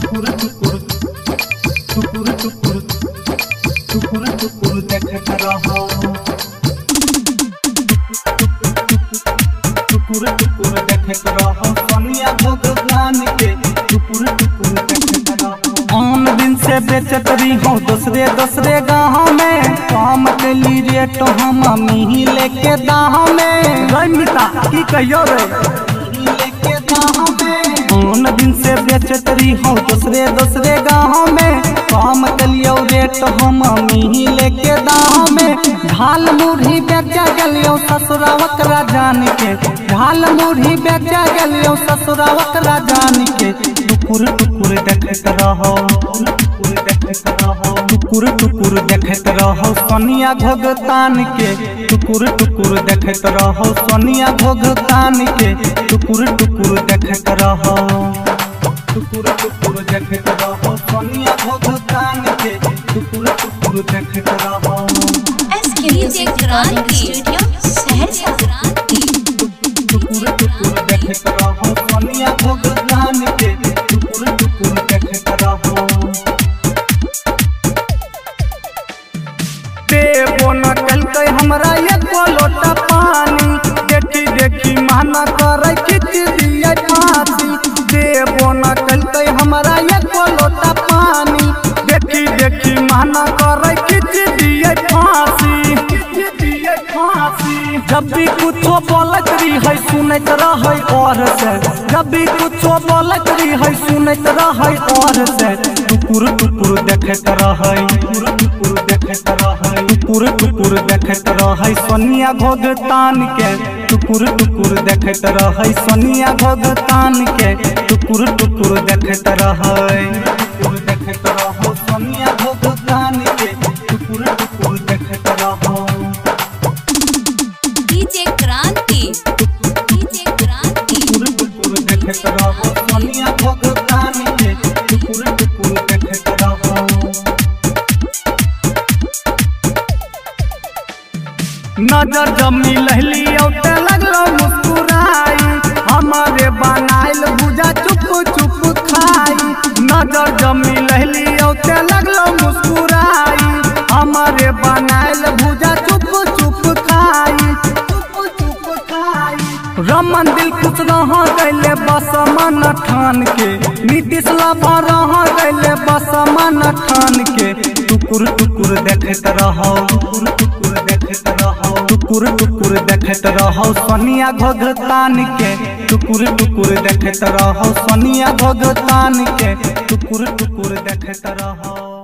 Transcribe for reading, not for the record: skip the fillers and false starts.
टुकुर टुकुर टुकुर टुकुर टुकुर टुकुर देखत रहो टुकुर टुकुर देखत रहो सोनिया भगवान के टुकुर टुकुर देखत रहो। आन दिन से बेचत रही हूँ दूसरे दूसरे गाँव में काम के ली रेट हम मम्मी लेके दाह में रमिता की कहियो रे लेके दाह में। आन दिन से बेचत रही हूँ दूसरे दूसरे गाँव में काम के लियो रेट हम मम्मी लेके दाह में। ढाल मुढ़ी बेचा गलियो ससुरा वकरा जान के ढाल मुढ़ी बेचा गलियो ससुरा वकरा जान के टुकुर टुकुर देखत रहो टुकुर टुकुर देखत रहो सोनिया भगतान के टुकुर टुकुर देखत रहो सोनिया भगतान के टुकुर टुकुर देखत रहो टुकुर टुकुर देखत रहो सोनिया भगतान के टुकुर टुकुर देखत रहो। एसके क्रांति स्टूडियो सहरसा टुकुर टुकुर देखत रहो सोनिया भगतान के टुकुर टुकुर देखत रहो। देवो न कलकै हमरा एको लोटा पानी देखी देखी माना करे खिच दिए फांसी। देवो न कलकै हमरा एको लोटा पानी देखी देखी माना करे खिच दिए फांसी जब भी कुछो बोलत रही है सुनत रहे और से जब भी कुछो बोलत रही है सुनत रहे और से टुकुर टुकुर देखत रहे टुकुर टुकुर देखत रहे सोनिया भगतान के टुकुर टुकुर देखत रहे सोनिया भगतान के टुकुर टुकुर देखत रहे सोनिया भगतान के टुकुर टुकुर देखत रहो। क्रांति टुकुर टुकुर देखत रहो सोनिया भगतान के टुकुर टुकुर देखत रहो। नजर जमी लहली औते लगलो मुस्कुराई हमारे बनाइल भुजा चुप चुप खाई। नजर जमी लहली औते लगलो मुस्कुराई हमारे बनाइल भुजा चुप चुप खाई रमन दिल खुश रह गइले बस मन ठान के नीतीश लाभा रह गइले बस मन ठान के टुकुर टुकुर देखत रहो टुकुर टुकुर देखत रहो सोनिया भगतान के टुकुर टुकुर देखत रहो सोनिया भगतान के टुकुर टुकुर देखत रहो।